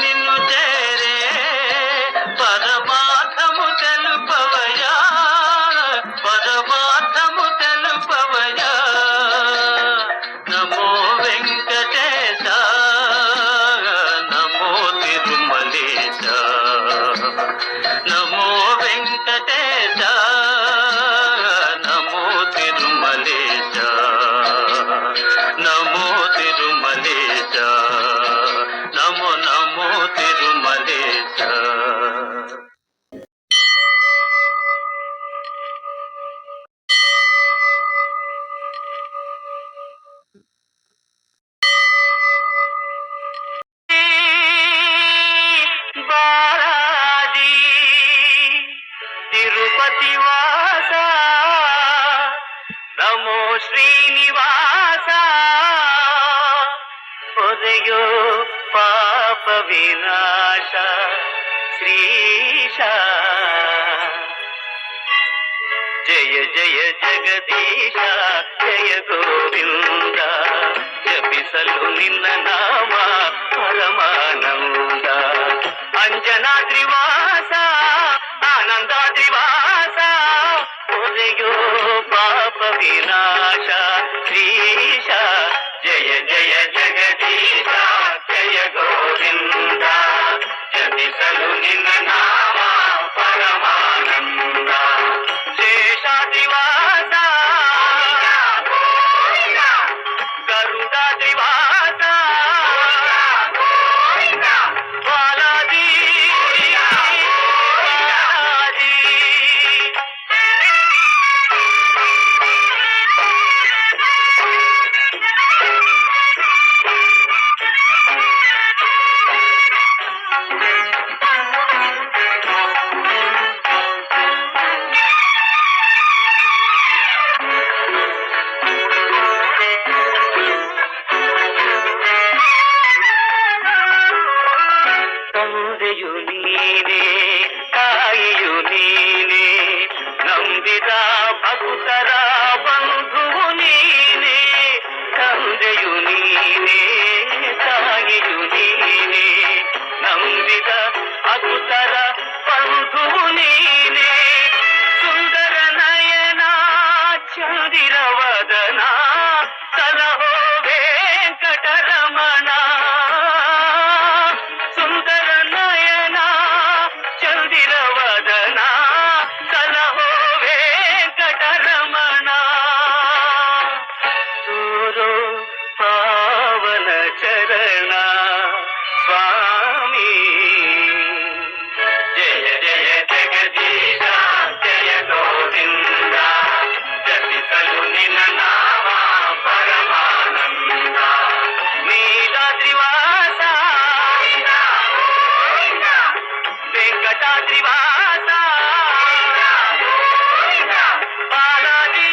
నిన్ను చేరే పరమార్థము తెలుపవయా, పరమార్థము తెలుపవయా. నమో వెంకటేశ, నమో తిరుమలేశ, నమో వెంకటేశ, నమో తిరుమలేశ, నమో తిరుమలేశ, నమో నమో తిరుమలేశ. బాలాజీ తిరుపతి వాస, నమో శ్రీనివాస, ఉదయో పాప వినాశ శ్రీశ. జయ జయ జగదీశ జయ గోవింద, జపిసలు నిన్న నామ పరమానంద. అంజనాద్రివాస ఆనందాద్రివాస, ఉదయో పాప వినాశ శ్రీశ. జయ జయ జగదీశ జయ గోవింద, జపిసలు నిన్న నామ పరమానంద. శేషాద్రివాస గరుడాద్రివాస, బాలాజీ బాలాజీ. ತಂದೆಯು ನೀನೇ ತಾಯಿಯು ನೀನೇ, ನಂಬಿದ ಭಕ್ತರ ಬಂಧುವು ನೀನೇ. ತಂದೆಯು ನೀನೇ ತಾಯಿಯು ನೀನೇ, ನಂಬಿದ ಭಕ್ತರ ಬಂಧುವು ನೀನೇ. ಸುಂದರ ನಯನ ಚಂದಿರ ವದನ, ಸಲಹೋ ವೆಂಕಟರಮಣ. ಸುಂದರ ನಯನ ಚಂದಿರ ವದನ, ಸಲಹೋ ವೆಂಕಟರಮಣ. ತೋರೋ ಪಾವನ ಚರಣ ಸ್ವಾಮಿ. ಜಯ ಜಯ ಜಗದೀಶ ಜಯ ಗೋವಿಂದ, ಜಪಿಸಲು ನಿನ್ನ ನಾಮ ಪರಮಾನಂದ. ನೀಲಾದ್ರಿವಾಸ ವೆಂಕಟಾದ್ರಿವಾಸ, ಬಾಲಾಜಿ ಬಾಲಾಜಿ.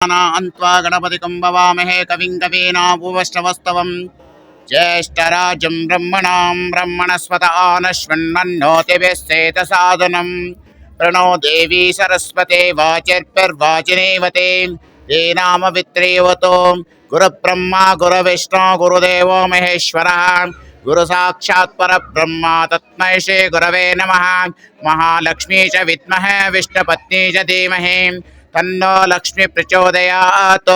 अन्त्वा गणपतिं भवामहे कविं कवीनामुपमश्रवस्तवम् ज्येष्ठराजं ब्रह्मणां ब्रह्मणस्पत आनश्वन्नोतिभिश्चेतसादनम् प्रणो देवी सरस्वते वाचिर्भिर्वाचिनीवते तेनामवित्रेवतो गुरुब्रह्मा गुरुविष्णु गुरुदेवो महेश्वरः गुरुसाक्षात् परब्रह्म तस्मै श्री गुरवे नमः। महालक्ष्मी च विद्महे विष्णुपत्नी च धीमहि तन्नो लक्ष्मी प्रचोदयात्।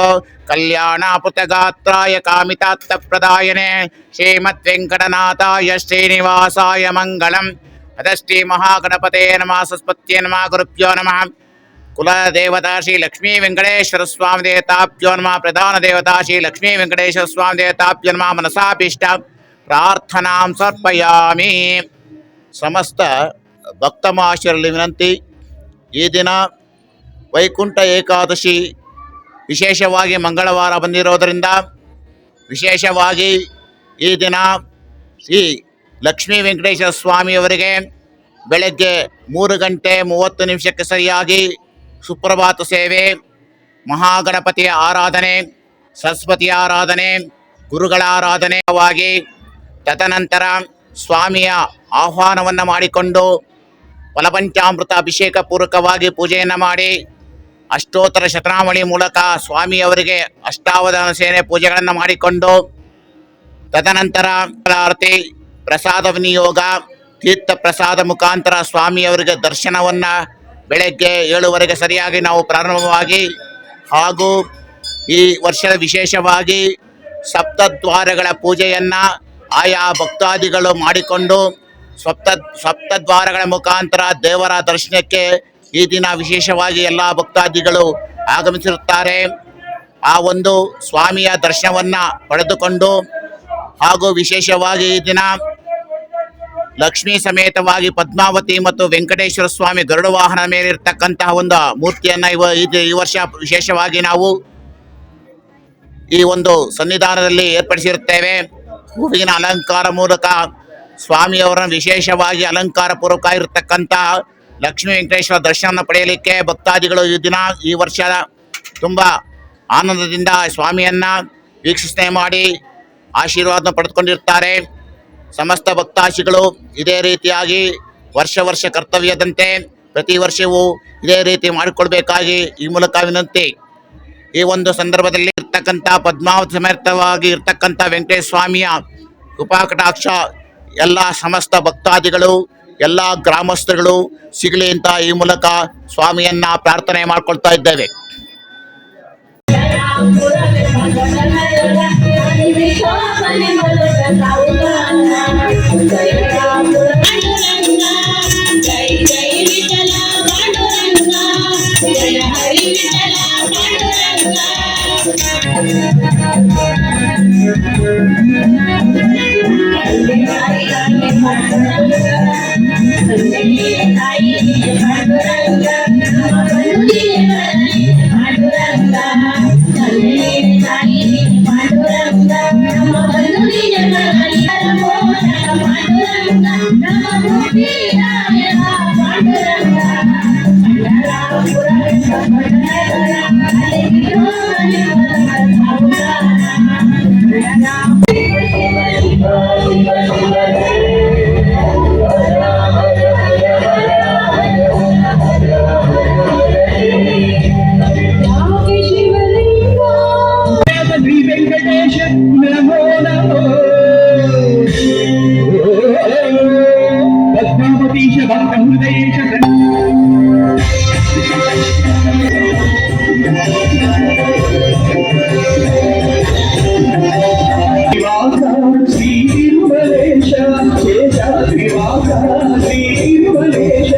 कल्याणापुतगात्राय कामितार्थप्रदायिने श्रीमद्वेङ्कटनाथाय श्रीनिवासाय मङ्गलम्। अतः श्री महागणपते नमः। सरस्वत्यै नमः। गुरुभ्यो नमः। कुलदेवता श्री लक्ष्मी वेंकटेश्वर स्वामी देवताभ्यो नमः। प्रधान देवता श्री लक्ष्मी वेंकटेश्वर स्वामी देवताभ्यो नमः। मनसाभीष्ट प्रार्थनां समर्पयामि। समस्त ಭಕ್ತಮಾಶರಲ್ಲಿ ವಿನಂತಿ, ಈ ದಿನ ವೈಕುಂಠ ಏಕಾದಶಿ ವಿಶೇಷವಾಗಿ ಮಂಗಳವಾರ ಬಂದಿರೋದರಿಂದ ವಿಶೇಷವಾಗಿ ಈ ದಿನ ಶ್ರೀ ಲಕ್ಷ್ಮೀ ವೆಂಕಟೇಶ್ವರ ಸ್ವಾಮಿಯವರಿಗೆ ಬೆಳಗ್ಗೆ 3:30 ಸರಿಯಾಗಿ ಸುಪ್ರಭಾತ ಸೇವೆ, ಮಹಾಗಣಪತಿಯ ಆರಾಧನೆ, ಸರಸ್ವತಿಯ ಆರಾಧನೆ, ಗುರುಗಳ ಆರಾಧನೆವಾಗಿ ತದನಂತರ ಸ್ವಾಮಿಯ ಆಹ್ವಾನವನ್ನು ಮಾಡಿಕೊಂಡು ಫಲಪಂಚಾಮೃತ ಅಭಿಷೇಕ ಪೂರ್ವಕವಾಗಿ ಪೂಜೆಯನ್ನು ಮಾಡಿ ಅಷ್ಟೋತ್ತರ ಶತನಾವಳಿ ಮೂಲಕ ಸ್ವಾಮಿಯವರಿಗೆ ಅಷ್ಟಾವಧಾನ ಸೇನೆ ಪೂಜೆಗಳನ್ನು ಮಾಡಿಕೊಂಡು ತದನಂತರ ಆರತಿ, ಪ್ರಸಾದ ವಿನಿಯೋಗ, ತೀರ್ಥ ಪ್ರಸಾದ ಮುಖಾಂತರ ಸ್ವಾಮಿಯವರಿಗೆ ದರ್ಶನವನ್ನು ಬೆಳಗ್ಗೆ 7:15 ಸರಿಯಾಗಿ ನಾವು ಪ್ರಾರಂಭವಾಗಿ ಹಾಗೂ ಈ ವರ್ಷದ ವಿಶೇಷವಾಗಿ ಸಪ್ತದ್ವಾರಗಳ ಪೂಜೆಯನ್ನು ಆಯಾ ಭಕ್ತಾದಿಗಳು ಮಾಡಿಕೊಂಡು ಸಪ್ತದ್ವಾರಗಳ ಮುಖಾಂತರ ದೇವರ ದರ್ಶನಕ್ಕೆ ಈ ದಿನ ವಿಶೇಷವಾಗಿ ಎಲ್ಲ ಭಕ್ತಾದಿಗಳು ಆಗಮಿಸಿರುತ್ತಾರೆ. ಆ ಒಂದು ಸ್ವಾಮಿಯ ದರ್ಶನವನ್ನು ಪಡೆದುಕೊಂಡು ಹಾಗೂ ವಿಶೇಷವಾಗಿ ಈ ದಿನ ಲಕ್ಷ್ಮೀ ಸಮೇತವಾಗಿ ಪದ್ಮಾವತಿ ಮತ್ತು ವೆಂಕಟೇಶ್ವರ ಸ್ವಾಮಿ ಗರುಡ ವಾಹನ ಮೇಲಿರ್ತಕ್ಕಂತಹ ಒಂದು ಮೂರ್ತಿಯನ್ನು ಈ ವರ್ಷ ವಿಶೇಷವಾಗಿ ನಾವು ಈ ಒಂದು ಸನ್ನಿಧಾನದಲ್ಲಿ ಏರ್ಪಡಿಸಿರುತ್ತೇವೆ. ಹೂವಿನ ಅಲಂಕಾರ ಮೂಲಕ ಸ್ವಾಮಿಯವರನ್ನು ವಿಶೇಷವಾಗಿ ಅಲಂಕಾರ ಪೂರ್ವಕ ಇರತಕ್ಕಂತಹ ಲಕ್ಷ್ಮೀ ವೆಂಕಟೇಶ್ವರ ದರ್ಶನ ಪಡೆಯಲಿಕ್ಕೆ ಭಕ್ತಾದಿಗಳು ಈ ವರ್ಷ ತುಂಬ ಆನಂದದಿಂದ ಸ್ವಾಮಿಯನ್ನು ವೀಕ್ಷಣೆ ಮಾಡಿ ಆಶೀರ್ವಾದ ಪಡೆದುಕೊಂಡಿರ್ತಾರೆ. ಸಮಸ್ತ ಭಕ್ತಾದಿಗಳು ಇದೇ ರೀತಿಯಾಗಿ ವರ್ಷ ಕರ್ತವ್ಯದಂತೆ ಪ್ರತಿ ವರ್ಷವೂ ಇದೇ ರೀತಿ ಮಾಡಿಕೊಳ್ಬೇಕಾಗಿ ಈ ಮೂಲಕ ವಿನಂತಿ. ಈ ಒಂದು ಸಂದರ್ಭದಲ್ಲಿ ಇರ್ತಕ್ಕಂಥ ಪದ್ಮಾವತಿ ಸಮೇತವಾಗಿ ಇರ್ತಕ್ಕಂಥ ವೆಂಕಟೇಶ್ವರ ಸ್ವಾಮಿಯ ಕೃಪಾಕಟಾಕ್ಷ ಎಲ್ಲ ಸಮಸ್ತ ಭಕ್ತಾದಿಗಳು ಎಲ್ಲ ಗ್ರಾಮಸ್ಥರುಗಳು ಸಿಗಲಿ ಅಂತ ಈ ಮೂಲಕ ಸ್ವಾಮಿಯನ್ನ ಪ್ರಾರ್ಥನೆ ಮಾಡ್ಕೊಳ್ತಾ ಇದ್ದೇವೆ. నమో నమో పద్మావతీశ భక్త హృదయేశ శ్రీ తిరుమలేశ శేషాద్రివాస శ్రీ తిరుమలేశ